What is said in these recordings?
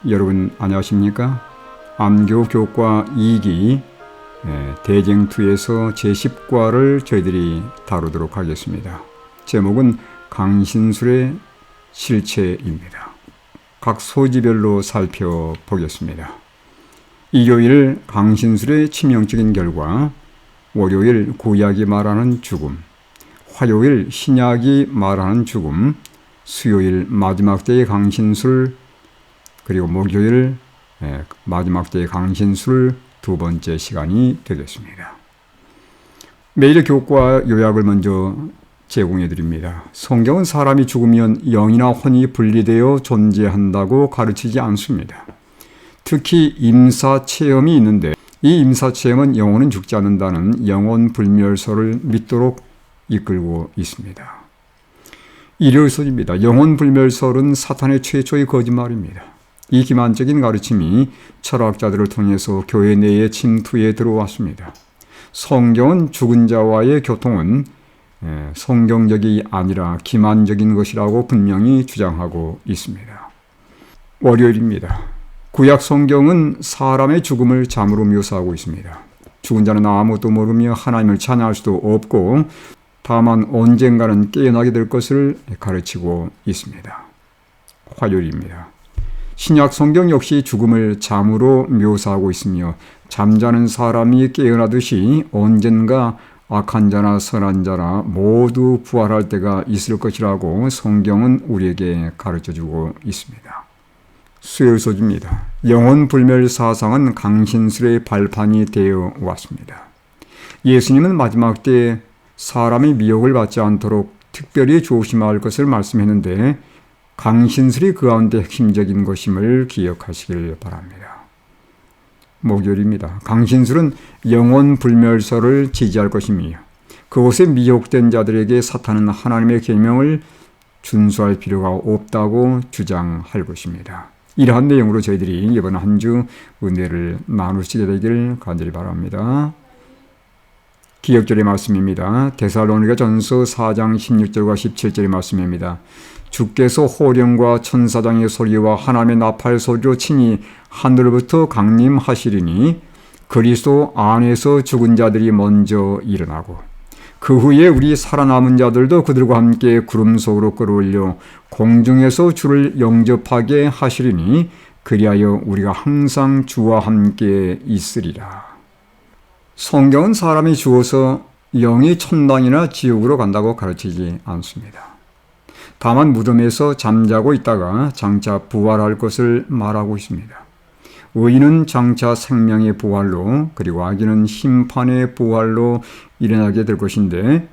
여러분 안녕하십니까? 안교 교과 2기 대쟁투에서 제10과를 저희들이 다루도록 하겠습니다. 제목은 강신술의 실체입니다. 각 소지별로 살펴보겠습니다. 일요일 강신술의 치명적인 결과, 월요일 구약이 말하는 죽음, 화요일 신약이 말하는 죽음, 수요일 마지막 때의 강신술, 그리고 목요일 마지막 때의 강신술 두 번째 시간이 되겠습니다. 매일의 교과 요약을 먼저 제공해 드립니다. 성경은 사람이 죽으면 영이나 혼이 분리되어 존재한다고 가르치지 않습니다. 특히 임사체험이 있는데, 이 임사체험은 영혼은 죽지 않는다는 영혼불멸설을 믿도록 이끌고 있습니다. 일요일설입니다. 영혼불멸설은 사탄의 최초의 거짓말입니다. 이 기만적인 가르침이 철학자들을 통해서 교회 내에 침투해 들어왔습니다. 성경은 죽은 자와의 교통은 성경적이 아니라 기만적인 것이라고 분명히 주장하고 있습니다. 월요일입니다. 구약 성경은 사람의 죽음을 잠으로 묘사하고 있습니다. 죽은 자는 아무것도 모르며 하나님을 찬양할 수도 없고 다만 언젠가는 깨어나게 될 것을 가르치고 있습니다. 화요일입니다. 신약 성경 역시 죽음을 잠으로 묘사하고 있으며 잠자는 사람이 깨어나듯이 언젠가 악한 자나 선한 자나 모두 부활할 때가 있을 것이라고 성경은 우리에게 가르쳐주고 있습니다. 수요일 소지입니다. 영혼불멸 사상은 강신술의 발판이 되어 왔습니다. 예수님은 마지막 때 사람이 미혹을 받지 않도록 특별히 조심할 것을 말씀했는데, 강신술이 그 가운데 핵심적인 것임을 기억하시길 바랍니다. 목요일입니다. 강신술은 영혼불멸설을 지지할 것이며, 그곳에 미혹된 자들에게 사탄은 하나님의 계명을 준수할 필요가 없다고 주장할 것입니다. 이러한 내용으로 저희들이 이번 한 주 은혜를 나누시게 되길 간절히 바랍니다. 기억절의 말씀입니다. 데살로니가전서 4장 16절과 17절의 말씀입니다. 주께서 호령과 천사장의 소리와 하나님의 나팔 소리로 친히 하늘로부터 강림하시리니 그리스도 안에서 죽은 자들이 먼저 일어나고 그 후에 우리 살아남은 자들도 그들과 함께 구름 속으로 끌어올려 공중에서 주를 영접하게 하시리니 그리하여 우리가 항상 주와 함께 있으리라. 성경은 사람이 죽어서 영이 천당이나 지옥으로 간다고 가르치지 않습니다. 다만 무덤에서 잠자고 있다가 장차 부활할 것을 말하고 있습니다. 의인은 장차 생명의 부활로, 그리고 악인은 심판의 부활로 일어나게 될 것인데,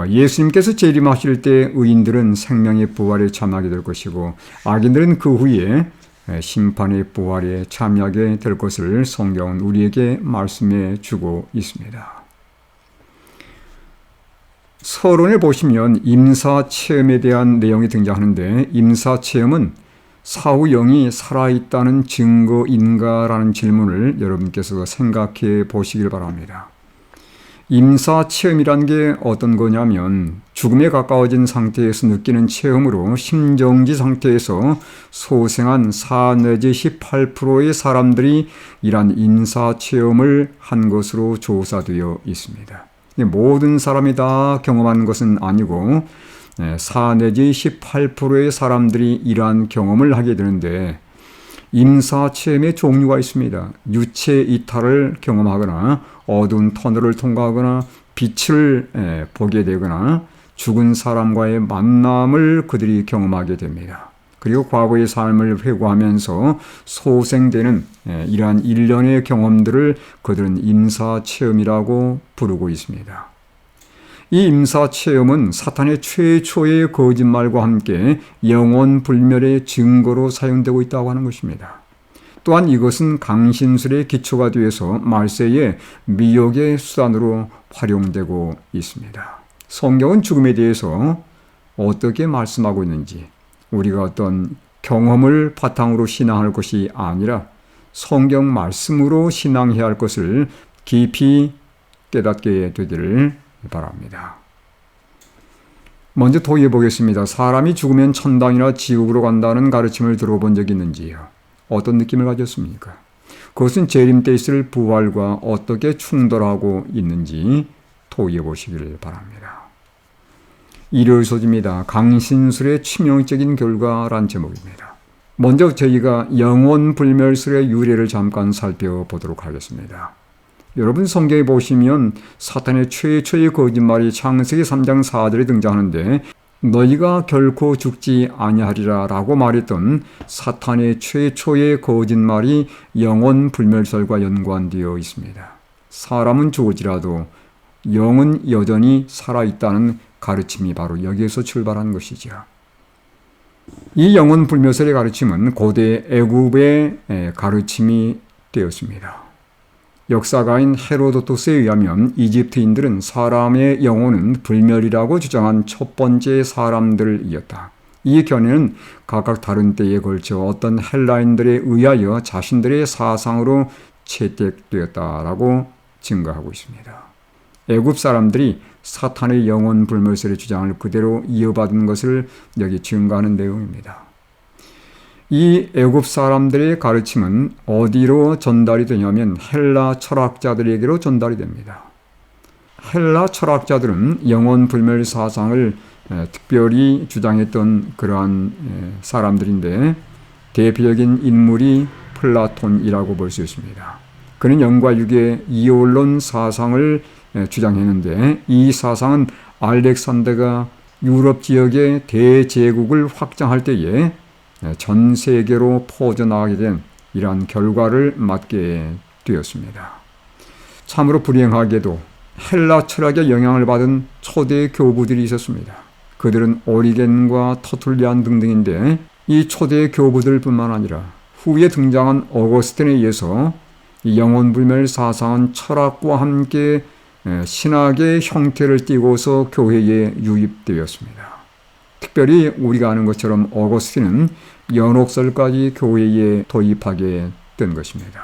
예수님께서 재림하실 때 의인들은 생명의 부활에 참여하게 될 것이고 악인들은 그 후에 심판의 부활에 참여하게 될 것을 성경은 우리에게 말씀해 주고 있습니다. 서론에 보시면 임사체험에 대한 내용이 등장하는데, 임사체험은 사후 영이 살아있다는 증거인가라는 질문을 여러분께서 생각해 보시길 바랍니다. 임사체험이란 게 어떤 거냐면, 죽음에 가까워진 상태에서 느끼는 체험으로 심정지 상태에서 소생한 4 내지 18%의 사람들이 이러한 임사체험을 한 것으로 조사되어 있습니다. 모든 사람이 다 경험한 것은 아니고 4 내지 18%의 사람들이 이러한 경험을 하게 되는데, 임사체험의 종류가 있습니다. 유체 이탈을 경험하거나 어두운 터널을 통과하거나 빛을 보게 되거나 죽은 사람과의 만남을 그들이 경험하게 됩니다. 그리고 과거의 삶을 회고하면서 소생되는 이러한 일련의 경험들을 그들은 임사체험이라고 부르고 있습니다. 이 임사체험은 사탄의 최초의 거짓말과 함께 영혼불멸의 증거로 사용되고 있다고 하는 것입니다. 또한 이것은 강신술의 기초가 되어서 말세의 미혹의 수단으로 활용되고 있습니다. 성경은 죽음에 대해서 어떻게 말씀하고 있는지, 우리가 어떤 경험을 바탕으로 신앙할 것이 아니라 성경 말씀으로 신앙해야 할 것을 깊이 깨닫게 되기를 바랍니다. 먼저 도의해 보겠습니다. 사람이 죽으면 천당이나 지옥으로 간다는 가르침을 들어본 적이 있는지요? 어떤 느낌을 가졌습니까? 그것은 재림 때 있을 부활과 어떻게 충돌하고 있는지 토의해 보시길 바랍니다. 일요일 소지입니다. 강신술의 치명적인 결과란 제목입니다. 먼저 저희가 영혼불멸설의 유래를 잠깐 살펴보도록 하겠습니다. 여러분 성경에 보시면 사탄의 최초의 거짓말이 창세기 3장 4절에 등장하는데 너희가 결코 죽지 아니하리라 라고 말했던 사탄의 최초의 거짓말이 영혼불멸설과 연관되어 있습니다. 사람은 죽을지라도 영은 여전히 살아있다는 가르침이 바로 여기에서 출발한 것이죠. 이 영혼불멸설의 가르침은 고대 애굽의 가르침이 되었습니다. 역사가인 헤로도토스에 의하면 이집트인들은 사람의 영혼은 불멸이라고 주장한 첫 번째 사람들이었다. 이 견해는 각각 다른 때에 걸쳐 어떤 헬라인들에 의하여 자신들의 사상으로 채택되었다라고 증거하고 있습니다. 애굽 사람들이 사탄의 영혼 불멸설의 주장을 그대로 이어받은 것을 여기 증거하는 내용입니다. 이 애굽 사람들의 가르침은 어디로 전달이 되냐면 헬라 철학자들에게로 전달이 됩니다. 헬라 철학자들은 영혼 불멸 사상을 특별히 주장했던 그러한 사람들인데 대표적인 인물이 플라톤이라고 볼 수 있습니다. 그는 영과 육의 이원론 사상을 주장했는데 이 사상은 알렉산더가 유럽 지역의 대제국을 확장할 때에 전 세계로 퍼져나가게 된 이러한 결과를 맞게 되었습니다. 참으로 불행하게도 헬라 철학의 영향을 받은 초대 교부들이 있었습니다. 그들은 오리겐과 터툴리안 등등인데 이 초대 교부들뿐만 아니라 후에 등장한 어거스틴에 의해서 이 영혼불멸 사상은 철학과 함께 신학의 형태를 띠고서 교회에 유입되었습니다. 특별히 우리가 아는 것처럼 어거스틴은 연옥설까지 교회에 도입하게 된 것입니다.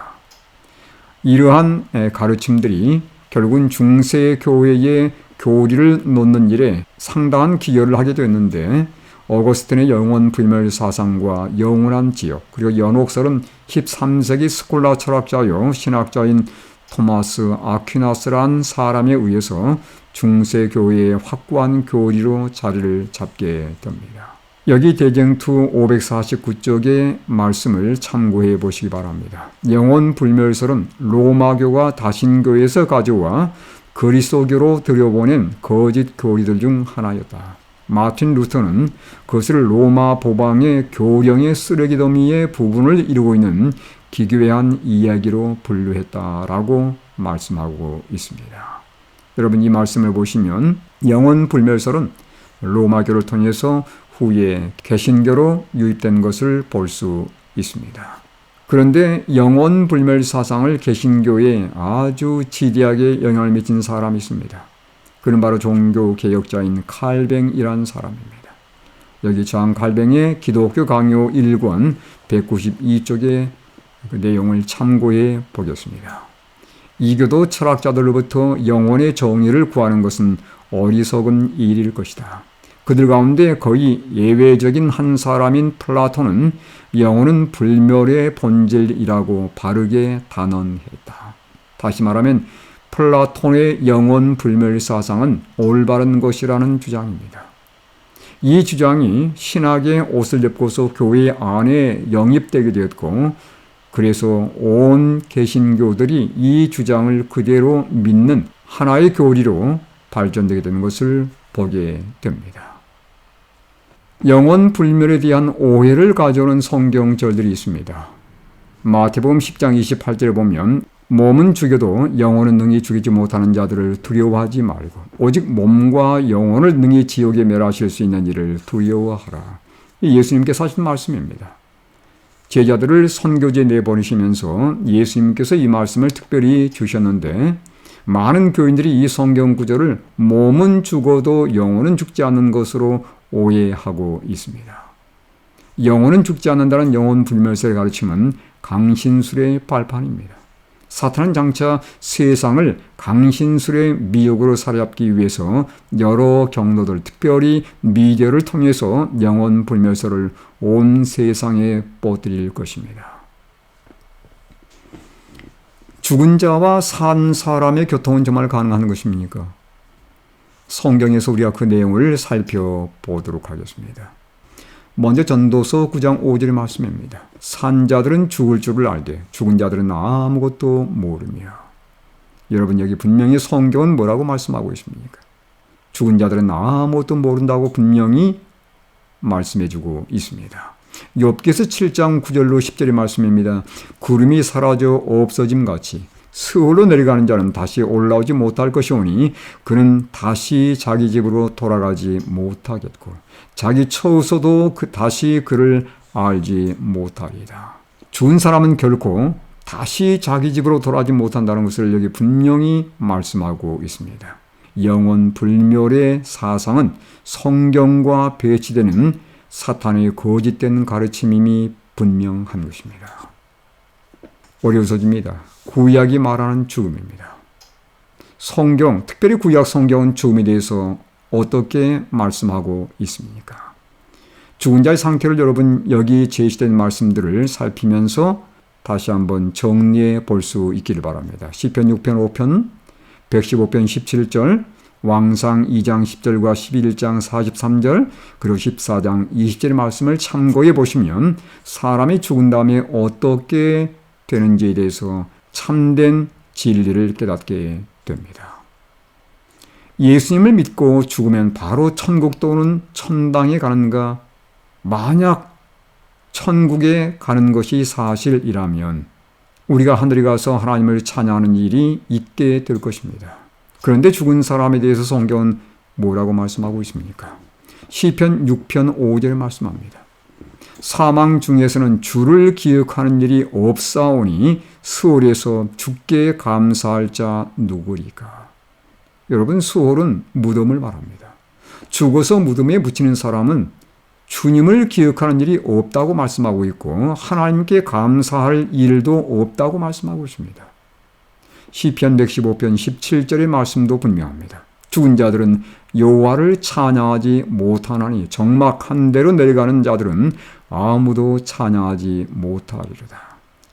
이러한 가르침들이 결국은 중세 교회의 교리를 놓는 일에 상당한 기여를 하게 됐는데 어거스틴의 영혼불멸 사상과 영원한 지역 그리고 연옥설은 13세기 스콜라 철학자요 신학자인 토마스 아퀴나스란 사람에 의해서 중세 교회의 확고한 교리로 자리를 잡게 됩니다. 여기 대쟁투 549쪽의 말씀을 참고해 보시기 바랍니다. 영혼불멸설은 로마교가 다신교에서 가져와 그리스도교로 들여보낸 거짓 교리들 중 하나였다. 마틴 루터는 그것을 로마 보방의 교령의 쓰레기더미의 부분을 이루고 있는 기괴한 이야기로 분류했다라고 말씀하고 있습니다. 여러분 이 말씀을 보시면 영혼불멸설은 로마교를 통해서 후에 개신교로 유입된 것을 볼 수 있습니다. 그런데 영혼불멸 사상을 개신교에 아주 지대하게 영향을 미친 사람이 있습니다. 그는 바로 종교개혁자인 칼뱅이라는 사람입니다. 여기 저항 칼뱅의 기독교 강요 1권 192쪽의 그 내용을 참고해 보겠습니다. 이교도 철학자들로부터 영혼의 정의를 구하는 것은 어리석은 일일 것이다. 그들 가운데 거의 예외적인 한 사람인 플라톤은 영혼은 불멸의 본질이라고 바르게 단언했다. 다시 말하면 플라톤의 영혼 불멸 사상은 올바른 것이라는 주장입니다. 이 주장이 신학의 옷을 입고서 교회 안에 영입되게 되었고 그래서 온 개신교들이 이 주장을 그대로 믿는 하나의 교리로 발전되게 되는 것을 보게 됩니다. 영혼 불멸에 대한 오해를 가져오는 성경절들이 있습니다. 마태복음 10장 28절에 보면 몸은 죽여도 영혼은 능히 죽이지 못하는 자들을 두려워하지 말고 오직 몸과 영혼을 능히 지옥에 멸하실 수 있는 이를 두려워하라. 예수님께서 하신 말씀입니다. 제자들을 선교지에 내보내시면서 예수님께서 이 말씀을 특별히 주셨는데 많은 교인들이 이 성경 구절을 몸은 죽어도 영혼은 죽지 않는 것으로 오해하고 있습니다. 영혼은 죽지 않는다는 영혼 불멸설의 가르침은 강신술의 발판입니다. 사탄은 장차 세상을 강신술의 미혹으로 사로잡기 위해서 여러 경로들, 특별히 미디어를 통해서 영혼 불멸설을 온 세상에 뻗드릴 것입니다. 죽은 자와 산 사람의 교통은 정말 가능한 것입니까? 성경에서 우리가 그 내용을 살펴보도록 하겠습니다. 먼저 전도서 9장 5절의 말씀입니다. 산 자들은 죽을 줄을 알되 죽은 자들은 아무것도 모르며. 여러분, 여기 분명히 성경은 뭐라고 말씀하고 있습니까? 죽은 자들은 아무것도 모른다고 분명히 말씀해주고 있습니다. 욥기서 7장 9절로 10절의 말씀입니다. 구름이 사라져 없어짐 같이 스올로 내려가는 자는 다시 올라오지 못할 것이오니 그는 다시 자기 집으로 돌아가지 못하겠고 자기 처소도 다시 그를 알지 못하리이다. 죽은 사람은 결코 다시 자기 집으로 돌아가지 못한다는 것을 여기 분명히 말씀하고 있습니다. 영원 불멸의 사상은 성경과 배치되는 사탄의 거짓된 가르침임이 분명한 것입니다. 어려워집니다. 구약이 말하는 죽음입니다. 성경, 특별히 구약 성경은 죽음에 대해서 어떻게 말씀하고 있습니까? 죽은 자의 상태를 여러분 여기 제시된 말씀들을 살피면서 다시 한번 정리해 볼 수 있기를 바랍니다. 시편 6편 5편, 115편 17절, 왕상 2장 10절과 11장 43절, 그리고 14장 20절의 말씀을 참고해 보시면 사람이 죽은 다음에 어떻게 되는지에 대해서 참된 진리를 깨닫게 됩니다. 예수님을 믿고 죽으면 바로 천국 또는 천당에 가는가? 만약 천국에 가는 것이 사실이라면 우리가 하늘에 가서 하나님을 찬양하는 일이 있게 될 것입니다. 그런데 죽은 사람에 대해서 성경은 뭐라고 말씀하고 있습니까? 시편 6편 5절에 말씀합니다. 사망 중에서는 주를 기억하는 일이 없사오니 수월에서 주께 감사할 자 누구리까? 여러분, 수월은 무덤을 말합니다. 죽어서 무덤에 묻히는 사람은 주님을 기억하는 일이 없다고 말씀하고 있고 하나님께 감사할 일도 없다고 말씀하고 있습니다. 시편 115편 17절의 말씀도 분명합니다. 죽은 자들은 여호와를 찬양하지 못하나니 정막한 대로 내려가는 자들은 아무도 찬양하지 못하리로다.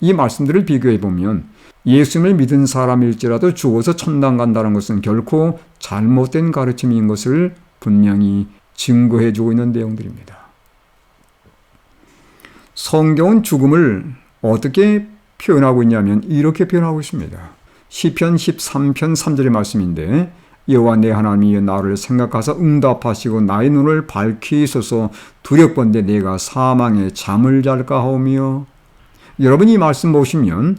이 말씀들을 비교해 보면 예수님을 믿은 사람일지라도 죽어서 천당 간다는 것은 결코 잘못된 가르침인 것을 분명히 증거해 주고 있는 내용들입니다. 성경은 죽음을 어떻게 표현하고 있냐면 이렇게 표현하고 있습니다. 시편 13편 3절의 말씀인데 여호와 내 하나님이 나를 생각하사 응답하시고 나의 눈을 밝히소서 두렵건대 내가 사망에 잠을 잘까 하오며. 여러분, 이 말씀 보시면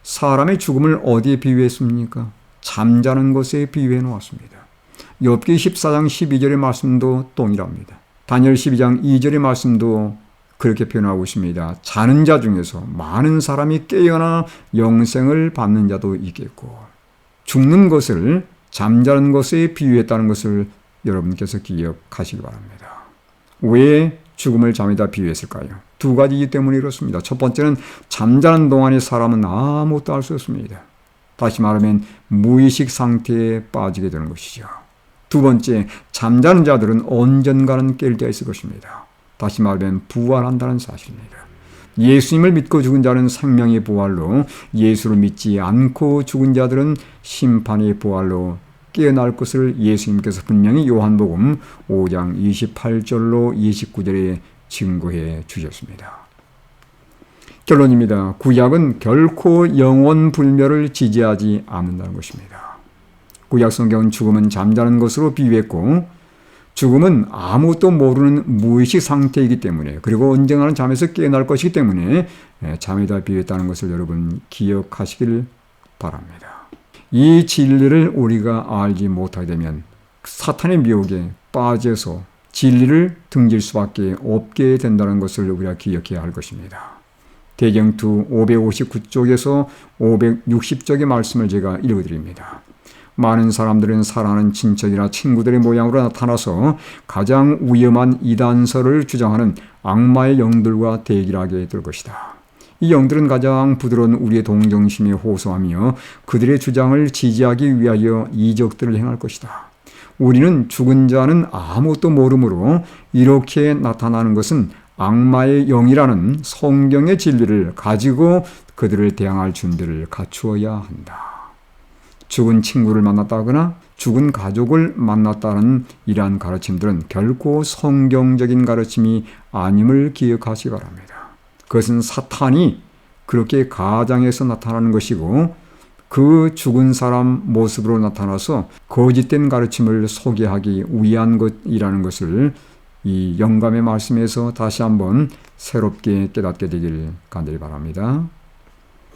사람의 죽음을 어디에 비유했습니까? 잠자는 것에 비유해 놓았습니다. 욥기 14장 12절의 말씀도 동일합니다. 다니엘 12장 2절의 말씀도 그렇게 표현하고 있습니다. 자는 자 중에서 많은 사람이 깨어나 영생을 받는 자도 있겠고, 죽는 것을 잠자는 것에 비유했다는 것을 여러분께서 기억하시기 바랍니다. 왜 죽음을 잠에다 비유했을까요? 두 가지 이유 때문에 이렇습니다. 첫 번째는 잠자는 동안의 사람은 아무것도 할 수 없습니다. 다시 말하면 무의식 상태에 빠지게 되는 것이죠. 두 번째, 잠자는 자들은 언젠가는 깰 때가 있을 것입니다. 다시 말하면 부활한다는 사실입니다. 예수님을 믿고 죽은 자는 생명의 부활로, 예수를 믿지 않고 죽은 자들은 심판의 부활로 깨어날 것을 예수님께서 분명히 요한복음 5장 28절로 29절에 증거해 주셨습니다. 결론입니다. 구약은 결코 영원 불멸을 지지하지 않는다는 것입니다. 구약 성경은 죽음은 잠자는 것으로 비유했고 죽음은 아무것도 모르는 무의식 상태이기 때문에, 그리고 언젠가는 잠에서 깨어날 것이기 때문에 잠에다 비유했다는 것을 여러분 기억하시길 바랍니다. 이 진리를 우리가 알지 못하게 되면 사탄의 미혹에 빠져서 진리를 등질 수밖에 없게 된다는 것을 우리가 기억해야 할 것입니다. 대경투 559쪽에서 560쪽의 말씀을 제가 읽어드립니다. 많은 사람들은 사랑하는 친척이나 친구들의 모양으로 나타나서 가장 위험한 이단설을 주장하는 악마의 영들과 대결하게 될 것이다. 이 영들은 가장 부드러운 우리의 동정심에 호소하며 그들의 주장을 지지하기 위하여 이적들을 행할 것이다. 우리는 죽은 자는 아무것도 모르므로 이렇게 나타나는 것은 악마의 영이라는 성경의 진리를 가지고 그들을 대항할 준비를 갖추어야 한다. 죽은 친구를 만났다거나 죽은 가족을 만났다는 이러한 가르침들은 결코 성경적인 가르침이 아님을 기억하시기 바랍니다. 그것은 사탄이 그렇게 가장해서 나타나는 것이고 그 죽은 사람 모습으로 나타나서 거짓된 가르침을 소개하기 위한 것이라는 것을 이 영감의 말씀에서 다시 한번 새롭게 깨닫게 되기를 간절히 바랍니다.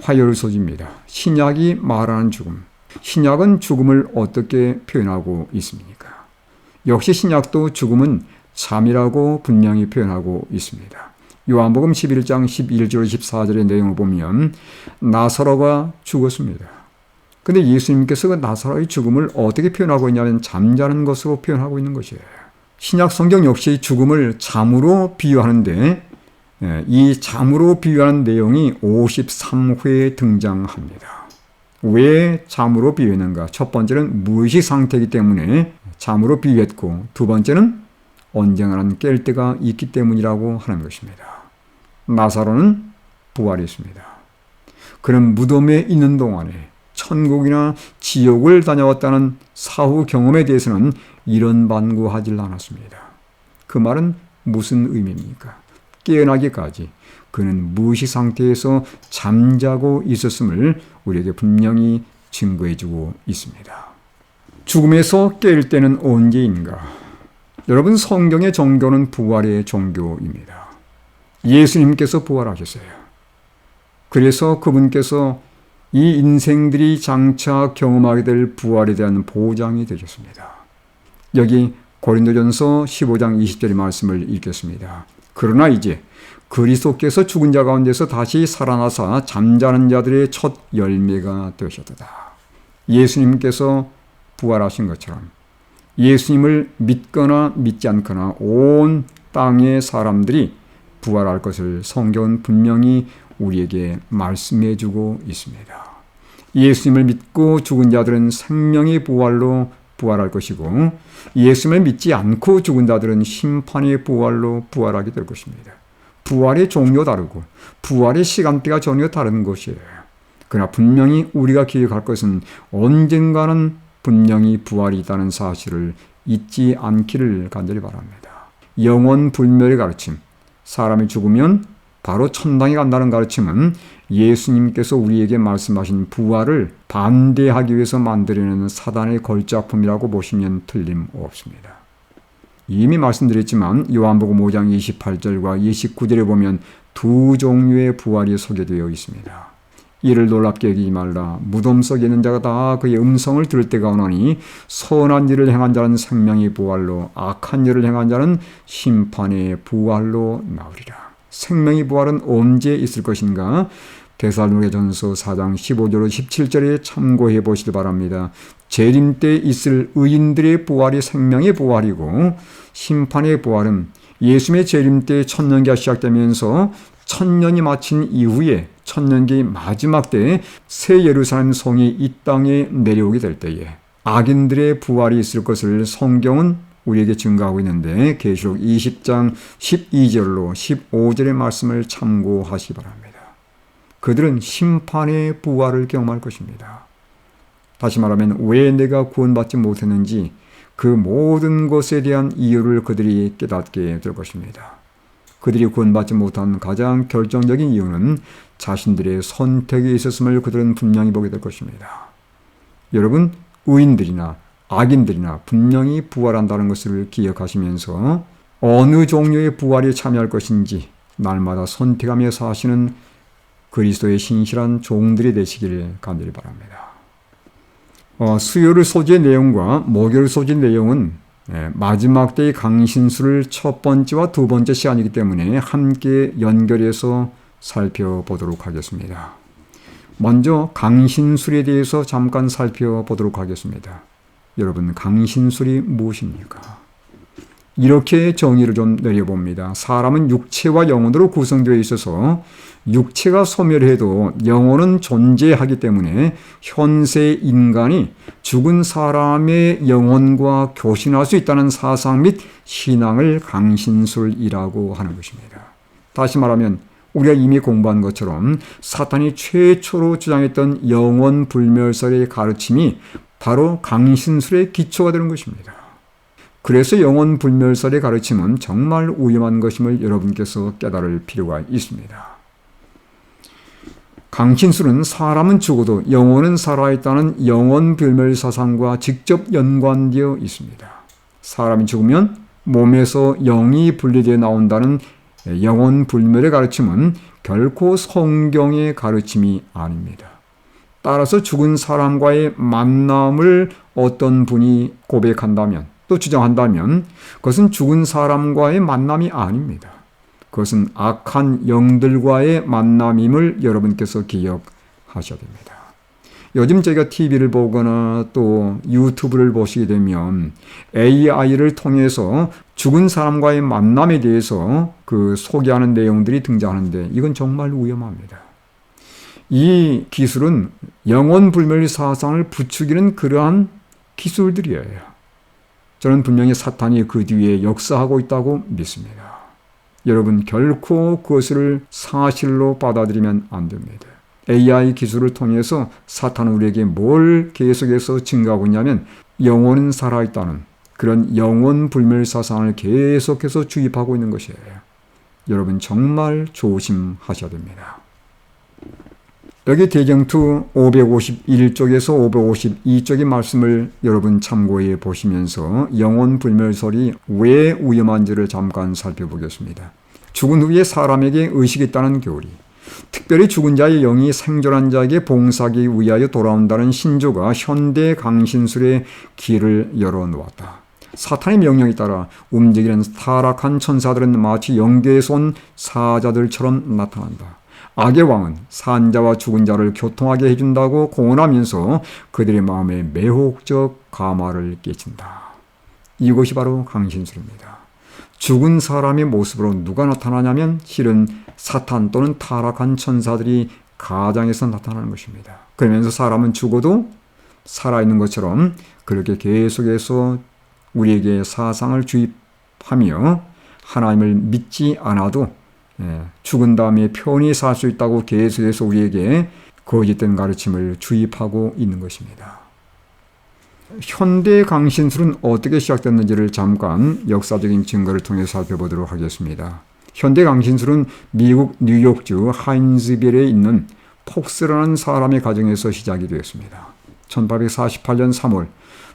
화요일소지입니다. 신약이 말하는 죽음. 신약은 죽음을 어떻게 표현하고 있습니까? 역시 신약도 죽음은 잠이라고 분명히 표현하고 있습니다. 요한복음 11장 11절 14절의 내용을 보면 나사로가 죽었습니다. 근데 예수님께서 그 나사로의 죽음을 어떻게 표현하고 있냐면 잠자는 것으로 표현하고 있는 것이에요. 신약 성경 역시 죽음을 잠으로 비유하는데 이 잠으로 비유하는 내용이 53회에 등장합니다. 왜 잠으로 비유했는가? 첫 번째는 무의식 상태이기 때문에 잠으로 비유했고 두 번째는 언젠가는 깰 때가 있기 때문이라고 하는 것입니다. 나사로는 부활했습니다. 그는 무덤에 있는 동안에 천국이나 지옥을 다녀왔다는 사후 경험에 대해서는 이런 반구하지 않았습니다. 그 말은 무슨 의미입니까? 깨어나기까지 그는 무의식 상태에서 잠자고 있었음을 우리에게 분명히 증거해주고 있습니다. 죽음에서 깰 때는 언제인가? 여러분, 성경의 종교는 부활의 종교입니다. 예수님께서 부활하셨어요. 그래서 그분께서 이 인생들이 장차 경험하게 될 부활에 대한 보장이 되셨습니다. 여기 고린도전서 15장 20절의 말씀을 읽겠습니다. 그러나 이제 그리스도께서 죽은 자 가운데서 다시 살아나사 잠자는 자들의 첫 열매가 되셨도다. 예수님께서 부활하신 것처럼 예수님을 믿거나 믿지 않거나 온 땅의 사람들이 부활할 것을 성경은 분명히 우리에게 말씀해 주고 있습니다. 예수님을 믿고 죽은 자들은 생명의 부활로 부활할 것이고 예수님을 믿지 않고 죽은 자들은 심판의 부활로 부활하게 될 것입니다. 부활의 종류 다르고 부활의 시간대가 전혀 다른 것이에요. 그러나 분명히 우리가 기억할 것은 언젠가는 분명히 부활이 있다는 사실을 잊지 않기를 간절히 바랍니다. 영원 불멸의 가르침, 사람이 죽으면 바로 천당에 간다는 가르침은 예수님께서 우리에게 말씀하신 부활을 반대하기 위해서 만들어내는 사단의 걸작품이라고 보시면 틀림없습니다. 이미 말씀드렸지만 요한복음 5장 28절과 29절에 보면 두 종류의 부활이 소개되어 있습니다. 이를 놀랍게 여기지 말라. 무덤 속에 있는 자가 다 그의 음성을 들을 때가 오나니 선한 일을 행한 자는 생명의 부활로 악한 일을 행한 자는 심판의 부활로 나오리라. 생명의 부활은 언제 있을 것인가? 데살로니가전서 4장 15절로 17절에 참고해 보시기 바랍니다. 재림 때 있을 의인들의 부활이 생명의 부활이고 심판의 부활은 예수님의 재림 때 천년기가 시작되면서 천년이 마친 이후에 천년기 마지막 때에 새 예루살렘 성이 이 땅에 내려오게 될 때에 악인들의 부활이 있을 것을 성경은 우리에게 증거하고 있는데 계시록 20장 12절로 15절의 말씀을 참고하시기 바랍니다. 그들은 심판의 부활을 경험할 것입니다. 다시 말하면 왜 내가 구원받지 못했는지 그 모든 것에 대한 이유를 그들이 깨닫게 될 것입니다. 그들이 구원받지 못한 가장 결정적인 이유는 자신들의 선택에 있었음을 그들은 분명히 보게 될 것입니다. 여러분, 의인들이나 악인들이나 분명히 부활한다는 것을 기억하시면서 어느 종류의 부활에 참여할 것인지 날마다 선택하며 사시는 그리스도의 신실한 종들이 되시기를 간절히 바랍니다. 수요일 소지의 내용과 목요일 소지의 내용은 마지막 때의 강신술을 첫 번째와 두 번째 시간이기 때문에 함께 연결해서 살펴보도록 하겠습니다. 먼저 강신술에 대해서 잠깐 살펴보도록 하겠습니다. 여러분, 강신술이 무엇입니까? 이렇게 정의를 좀 내려봅니다. 사람은 육체와 영혼으로 구성되어 있어서 육체가 소멸해도 영혼은 존재하기 때문에 현세 인간이 죽은 사람의 영혼과 교신할 수 있다는 사상 및 신앙을 강신술이라고 하는 것입니다. 다시 말하면 우리가 이미 공부한 것처럼 사탄이 최초로 주장했던 영원 불멸설의 가르침이 바로 강신술의 기초가 되는 것입니다. 그래서 영원 불멸설의 가르침은 정말 위험한 것임을 여러분께서 깨달을 필요가 있습니다. 강신술은 사람은 죽어도 영혼은 살아있다는 영원 불멸 사상과 직접 연관되어 있습니다. 사람이 죽으면 몸에서 영이 분리되어 나온다는 영원 불멸의 가르침은 결코 성경의 가르침이 아닙니다. 따라서 죽은 사람과의 만남을 어떤 분이 고백한다면 또 주장한다면 그것은 죽은 사람과의 만남이 아닙니다. 그것은 악한 영들과의 만남임을 여러분께서 기억하셔야 됩니다. 요즘 저희가 TV를 보거나 또 유튜브를 보시게 되면 AI를 통해서 죽은 사람과의 만남에 대해서 소개하는 내용들이 등장하는데 이건 정말 위험합니다. 이 기술은 영원 불멸 사상을 부추기는 그러한 기술들이에요. 저는 분명히 사탄이 그 뒤에 역사하고 있다고 믿습니다. 여러분 결코 그것을 사실로 받아들이면 안 됩니다. AI 기술을 통해서 사탄은 우리에게 뭘 계속해서 증가하고 있냐면 영혼은 살아있다는 그런 영원 불멸 사상을 계속해서 주입하고 있는 것이에요. 여러분 정말 조심하셔야 됩니다. 여기 대정투 551쪽에서 552쪽의 말씀을 여러분 참고해 보시면서 영원 불멸설이 왜 위험한지를 잠깐 살펴보겠습니다. 죽은 후에 사람에게 의식이 있다는 교리, 특별히 죽은 자의 영이 생존한 자에게 봉사하기 위하여 돌아온다는 신조가 현대 강신술의 길을 열어놓았다. 사탄의 명령에 따라 움직이는 타락한 천사들은 마치 영계에서 온 사자들처럼 나타난다. 악의 왕은 산자와 죽은 자를 교통하게 해준다고 공언하면서 그들의 마음에 매혹적 감화를 끼친다. 이것이 바로 강신술입니다. 죽은 사람의 모습으로 누가 나타나냐면 실은 사탄 또는 타락한 천사들이 가장에서 나타나는 것입니다. 그러면서 사람은 죽어도 살아있는 것처럼 그렇게 계속해서 우리에게 사상을 주입하며 하나님을 믿지 않아도 죽은 다음에 편히 살 수 있다고 계속해서 우리에게 거짓된 가르침을 주입하고 있는 것입니다. 현대 강신술은 어떻게 시작됐는지를 잠깐 역사적인 증거를 통해 살펴보도록 하겠습니다. 현대 강신술은 미국 뉴욕주 하인즈빌에 있는 폭스라는 사람의 가정에서 시작이 되었습니다. 1848년 3월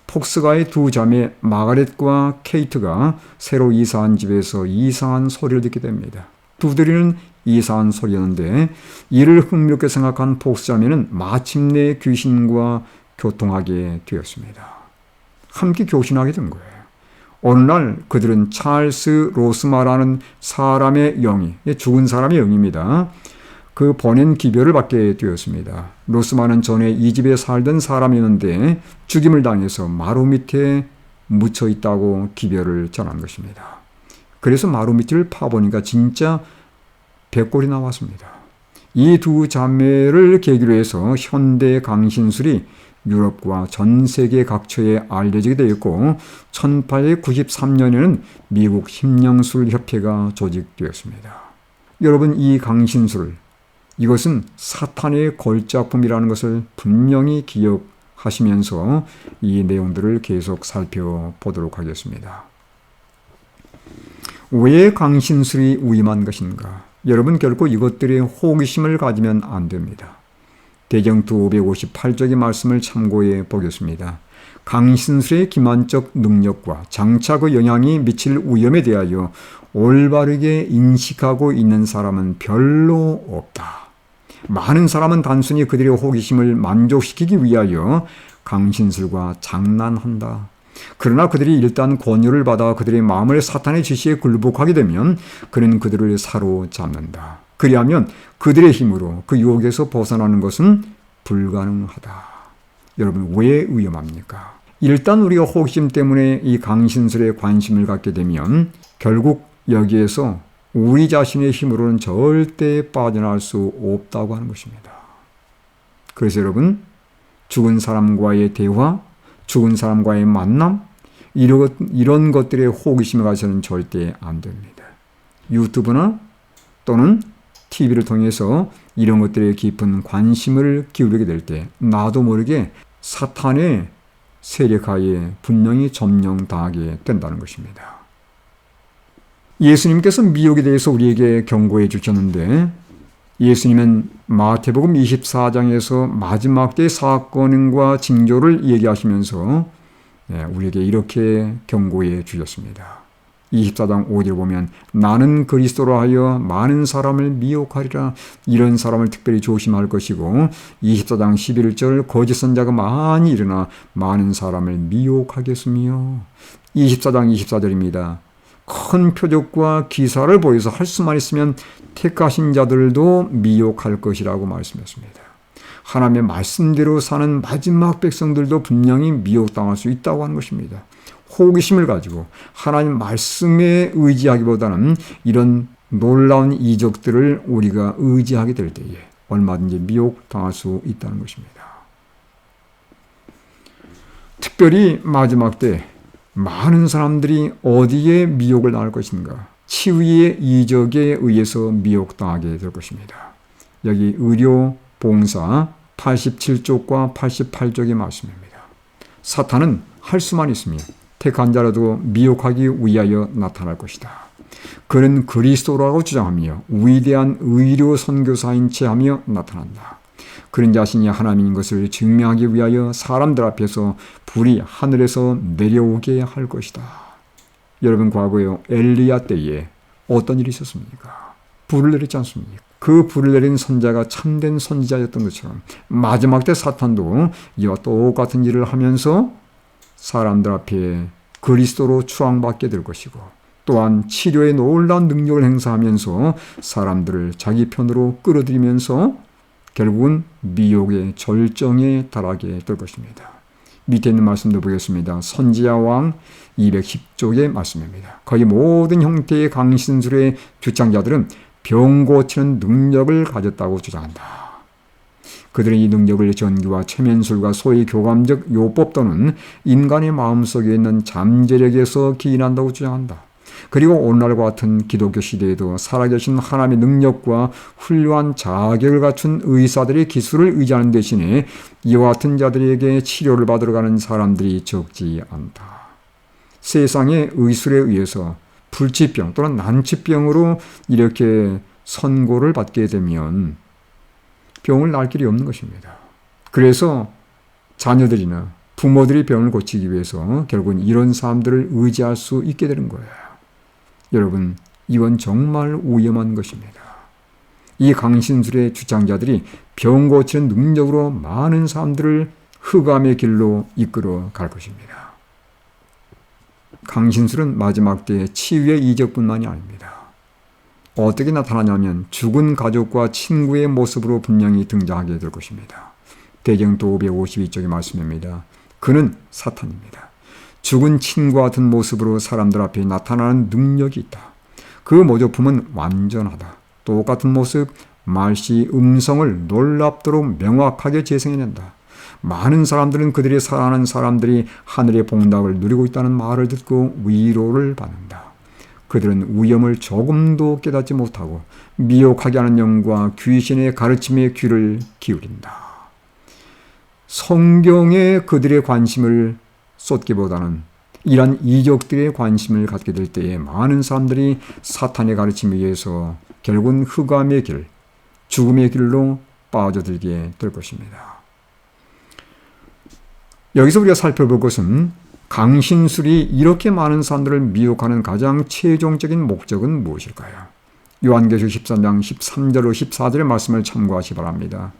폭스가의 두 자매 마가렛과 케이트가 새로 이사한 집에서 이상한 소리를 듣게 됩니다. 두드리는 이상한 소리였는데 이를 흥미롭게 생각한 폭스 자매는 마침내 귀신과 교통하게 되었습니다. 함께 교신하게 된 거예요. 어느 날 그들은 찰스 로스마라는 사람의 영이, 죽은 사람의 영입니다. 그 번연 기별을 받게 되었습니다. 로스마는 전에 이 집에 살던 사람이었는데 죽임을 당해서 마루 밑에 묻혀 있다고 기별을 전한 것입니다. 그래서 마루 밑을 파보니까 진짜 백골이 나왔습니다. 이 두 자매를 계기로 해서 현대 강신술이 유럽과 전 세계 각처에 알려지게 되었고 1893년에는 미국 심령술협회가 조직되었습니다. 여러분 이 강신술, 이것은 사탄의 걸작품이라는 것을 분명히 기억하시면서 이 내용들을 계속 살펴보도록 하겠습니다. 왜 강신술이 위험한 것인가? 여러분 결코 이것들의 호기심을 가지면 안 됩니다. 대정투 558쪽의 말씀을 참고해 보겠습니다. 강신술의 기만적 능력과 장차 그 영향이 미칠 위험에 대하여 올바르게 인식하고 있는 사람은 별로 없다. 많은 사람은 단순히 그들의 호기심을 만족시키기 위하여 강신술과 장난한다. 그러나 그들이 일단 권유를 받아 그들의 마음을 사탄의 지시에 굴복하게 되면 그는 그들을 사로잡는다. 그리하면 그들의 힘으로 그 유혹에서 벗어나는 것은 불가능하다. 여러분 왜 위험합니까? 일단 우리가 호기심 때문에 이 강신술에 관심을 갖게 되면 결국 여기에서 우리 자신의 힘으로는 절대 빠져나갈 수 없다고 하는 것입니다. 그래서 여러분 죽은 사람과의 대화, 죽은 사람과의 만남, 이런 것들에 호기심을 가져서는 절대 안 됩니다. 유튜브나 또는 TV를 통해서 이런 것들에 깊은 관심을 기울이게 될 때 나도 모르게 사탄의 세력하에 분명히 점령당하게 된다는 것입니다. 예수님께서 미혹에 대해서 우리에게 경고해 주셨는데 예수님은 마태복음 24장에서 마지막 때의 사건과 징조를 얘기하시면서 우리에게 이렇게 경고해 주셨습니다. 24장 5절을 보면 나는 그리스도로 하여 많은 사람을 미혹하리라. 이런 사람을 특별히 조심할 것이고 24장 11절 거짓 선자가 많이 일어나 많은 사람을 미혹하겠으며 24장 24절입니다. 큰 표적과 기사를 보여서 할 수만 있으면 택하신 자들도 미혹할 것이라고 말씀했습니다. 하나님의 말씀대로 사는 마지막 백성들도 분명히 미혹당할 수 있다고 하는 것입니다. 호기심을 가지고 하나님 말씀에 의지하기보다는 이런 놀라운 이적들을 우리가 의지하게 될 때에 얼마든지 미혹당할 수 있다는 것입니다. 특별히 마지막 때 많은 사람들이 어디에 미혹을 당할 것인가? 치유의 이적에 의해서 미혹당하게 될 것입니다. 여기 의료 봉사 87쪽과 88쪽의 말씀입니다. 사탄은 할 수만 있으면 택한 자라도 미혹하기 위하여 나타날 것이다. 그는 그리스도라고 주장하며 위대한 의료 선교사인 채 하며 나타난다. 그런 자신이 하나님인 것을 증명하기 위하여 사람들 앞에서 불이 하늘에서 내려오게 할 것이다. 여러분 과거에 엘리야 때에 어떤 일이 있었습니까? 불을 내렸지 않습니까? 그 불을 내린 선자가 참된 선지자였던 것처럼 마지막 때 사탄도 이와 똑같은 일을 하면서 사람들 앞에 그리스도로 추앙받게 될 것이고 또한 치료의 놀라운 능력을 행사하면서 사람들을 자기 편으로 끌어들이면서 결국은 미혹의 절정에 달하게 될 것입니다. 밑에 있는 말씀도 보겠습니다. 선지자 왕 210쪽의 말씀입니다. 거의 모든 형태의 강신술의 주창자들은 병 고치는 능력을 가졌다고 주장한다. 그들은 이 능력을 전기와 최면술과 소위 교감적 요법 또는 인간의 마음속에 있는 잠재력에서 기인한다고 주장한다. 그리고 오늘날과 같은 기독교 시대에도 살아계신 하나님의 능력과 훌륭한 자격을 갖춘 의사들의 기술을 의지하는 대신에 이와 같은 자들에게 치료를 받으러 가는 사람들이 적지 않다. 세상의 의술에 의해서 불치병 또는 난치병으로 이렇게 선고를 받게 되면 병을 날 길이 없는 것입니다. 그래서 자녀들이나 부모들이 병을 고치기 위해서 결국은 이런 사람들을 의지할 수 있게 되는 거예요. 여러분, 이건 정말 위험한 것입니다. 이 강신술의 주장자들이 병 고치는 능력으로 많은 사람들을 흑암의 길로 이끌어 갈 것입니다. 강신술은 마지막 때의 치유의 이적뿐만이 아닙니다. 어떻게 나타나냐면 죽은 가족과 친구의 모습으로 분명히 등장하게 될 것입니다. 대경도 552쪽의 말씀입니다. 그는 사탄입니다. 죽은 친구와 같은 모습으로 사람들 앞에 나타나는 능력이 있다. 그 모조품은 완전하다. 똑같은 모습, 말씨, 음성을 놀랍도록 명확하게 재생해낸다. 많은 사람들은 그들이 사랑하는 사람들이 하늘의 복락을 누리고 있다는 말을 듣고 위로를 받는다. 그들은 위험을 조금도 깨닫지 못하고 미혹하게 하는 영과 귀신의 가르침에 귀를 기울인다. 성경에 그들의 관심을 쏟기보다는 이러한 이적들의 관심을 갖게 될 때에 많은 사람들이 사탄의 가르침에 의해서 결국은 흑암의 길, 죽음의 길로 빠져들게 될 것입니다. 여기서 우리가 살펴볼 것은 강신술이 이렇게 많은 사람들을 미혹하는 가장 최종적인 목적은 무엇일까요? 요한계시록 13장 13절로 14절의 말씀을 참고하시 바랍니다.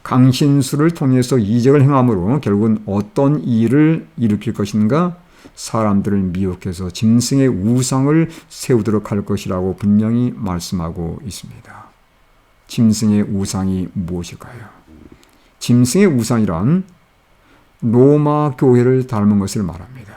강신술을 통해서 이적을 행함으로 결국은 어떤 일을 일으킬 것인가? 사람들을 미혹해서 짐승의 우상을 세우도록 할 것이라고 분명히 말씀하고 있습니다. 짐승의 우상이 무엇일까요? 짐승의 우상이란 로마 교회를 닮은 것을 말합니다.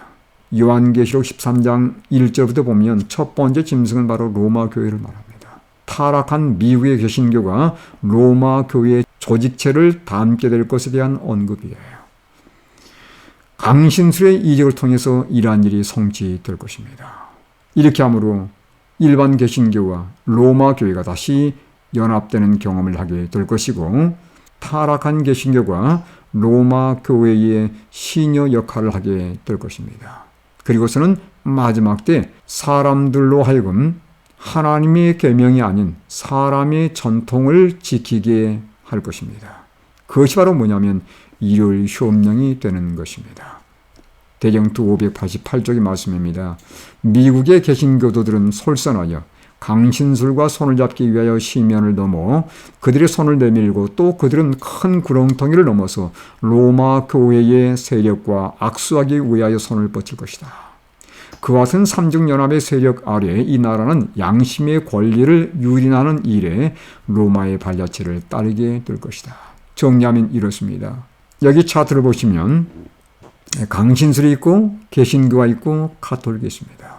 요한계시록 13장 1절부터 보면 첫 번째 짐승은 바로 로마 교회를 말합니다. 타락한 미국의 개신교가 로마 교회의 조직체를 담게 될 것에 대한 언급이에요. 강신술의 이적을 통해서 이러한 일이 성취될 것입니다. 이렇게 함으로 일반 개신교와 로마 교회가 다시 연합되는 경험을 하게 될 것이고, 타락한 개신교가 로마 교회의 시녀 역할을 하게 될 것입니다. 그리고서는 마지막 때 사람들로 하여금 하나님의 계명이 아닌 사람의 전통을 지키게 할 것입니다. 그것이 바로 뭐냐면 일요일 휴업령이 되는 것입니다. 대경투 588쪽의 말씀입니다. 미국의 개신교도들은 솔선하여 강신술과 손을 잡기 위하여 시면을 넘어 그들의 손을 내밀고, 또 그들은 큰 구렁텅이를 넘어서 로마 교회의 세력과 악수하기 위하여 손을 뻗칠 것이다. 그와 같은 삼중연합의 세력 아래 이 나라는 양심의 권리를 유린하는 일에 로마의 발자취를 따르게 될 것이다. 정리하면 이렇습니다. 여기 차트를 보시면 강신술이 있고 개신교가 있고 가톨릭이 있습니다.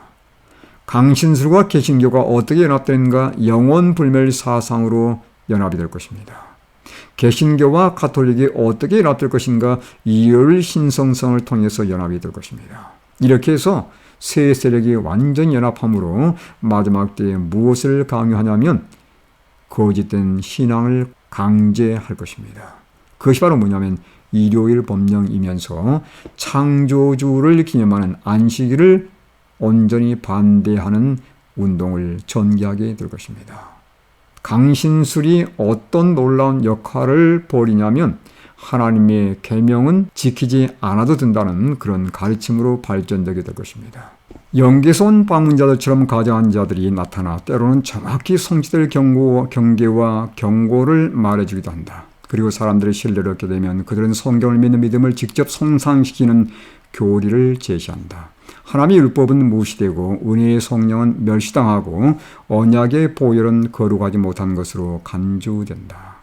강신술과 개신교가 어떻게 연합되는가? 영원불멸 사상으로 연합이 될 것입니다. 개신교와 가톨릭이 어떻게 연합될 것인가? 이율 신성성을 통해서 연합이 될 것입니다. 이렇게 해서 세 세력이 완전 연합함으로 마지막 때에 무엇을 강요하냐면 거짓된 신앙을 강제할 것입니다. 그것이 바로 뭐냐면 일요일 법령이면서 창조주를 기념하는 안식일을 온전히 반대하는 운동을 전개하게 될 것입니다. 강신술이 어떤 놀라운 역할을 벌이냐면 하나님의 계명은 지키지 않아도 된다는 그런 가르침으로 발전되게 될 것입니다. 영계에서 온 방문자들처럼 가정한 자들이 나타나 때로는 정확히 성취될 경계와 경고를 말해주기도 한다. 그리고 사람들의 신뢰를 얻게 되면 그들은 성경을 믿는 믿음을 직접 성상시키는 교리를 제시한다. 하나님의 율법은 무시되고 은혜의 성령은 멸시당하고 언약의 보혈은 거룩하지 못한 것으로 간주된다.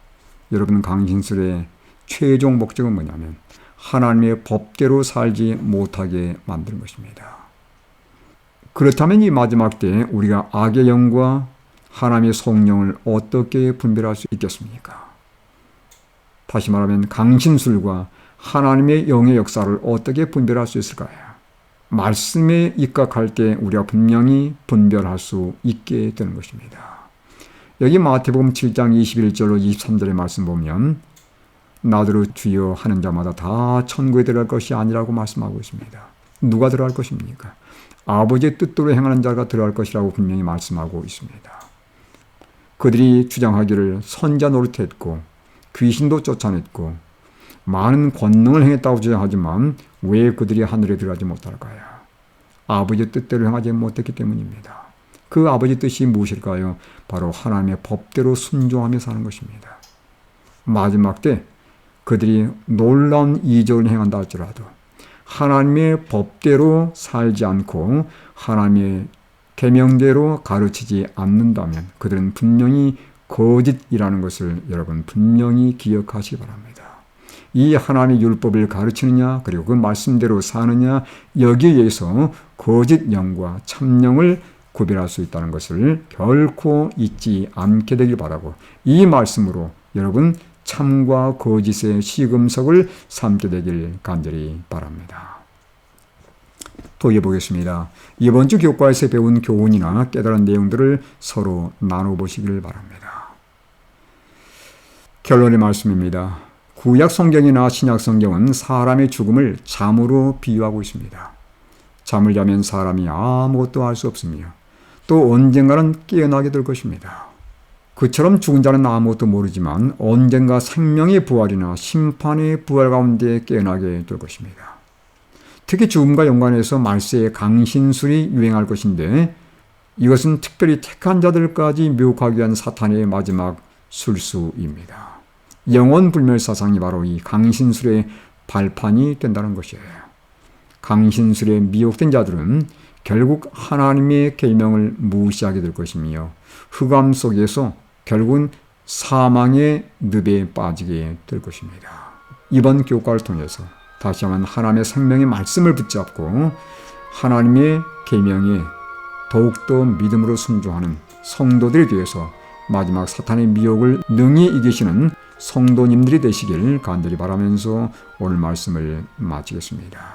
여러분, 강신술의 최종 목적은 뭐냐면 하나님의 법대로 살지 못하게 만드는 것입니다. 그렇다면 이 마지막 때 우리가 악의 영과 하나님의 성령을 어떻게 분별할 수 있겠습니까? 다시 말하면 강신술과 하나님의 영의 역사를 어떻게 분별할 수 있을까요? 말씀에 입각할 때 우리가 분명히 분별할 수 있게 되는 것입니다. 여기 마태복음 7장 21절로 23절의 말씀 보면 나더러 주여 하는 자마다 다 천국에 들어갈 것이 아니라고 말씀하고 있습니다. 누가 들어갈 것입니까? 아버지의 뜻대로 행하는 자가 들어갈 것이라고 분명히 말씀하고 있습니다. 그들이 주장하기를 선자 노릇했고 귀신도 쫓아냈고 많은 권능을 행했다고 주장하지만 왜 그들이 하늘에 들어가지 못할까요? 아버지의 뜻대로 행하지 못했기 때문입니다. 그 아버지 뜻이 무엇일까요? 바로 하나님의 법대로 순종하며 사는 것입니다. 마지막 때 그들이 놀라운 이적을 행한다 할지라도 하나님의 법대로 살지 않고 하나님의 계명대로 가르치지 않는다면 그들은 분명히 거짓이라는 것을 여러분 분명히 기억하시기 바랍니다. 이 하나님의 율법을 가르치느냐 그리고 그 말씀대로 사느냐 여기에 의해서 거짓 영과 참영을 구별할 수 있다는 것을 결코 잊지 않게 되길 바라고 이 말씀으로 여러분 참과 거짓의 시금석을 삼게 되길 간절히 바랍니다. 도입해보겠습니다. 이번 주 교과에서 배운 교훈이나 깨달은 내용들을 서로 나눠보시길 바랍니다. 결론의 말씀입니다. 구약 성경이나 신약 성경은 사람의 죽음을 잠으로 비유하고 있습니다. 잠을 자면 사람이 아무것도 할 수 없으며 또 언젠가는 깨어나게 될 것입니다. 그처럼 죽은 자는 아무것도 모르지만 언젠가 생명의 부활이나 심판의 부활 가운데 깨어나게 될 것입니다. 특히 죽음과 연관해서 말세의 강신술이 유행할 것인데 이것은 특별히 택한 자들까지 미혹하기 위한 사탄의 마지막 술수입니다. 영원불멸 사상이 바로 이 강신술의 발판이 된다는 것이에요. 강신술에 미혹된 자들은 결국 하나님의 계명을 무시하게 될 것이며 흑암 속에서 결국은 사망의 늪에 빠지게 될 것입니다. 이번 교과를 통해서 다시 한번 하나님의 생명의 말씀을 붙잡고 하나님의 계명에 더욱더 믿음으로 순종하는 성도들에 대해서 마지막 사탄의 미혹을 능히 이기시는 성도님들이 되시길 간절히 바라면서 오늘 말씀을 마치겠습니다.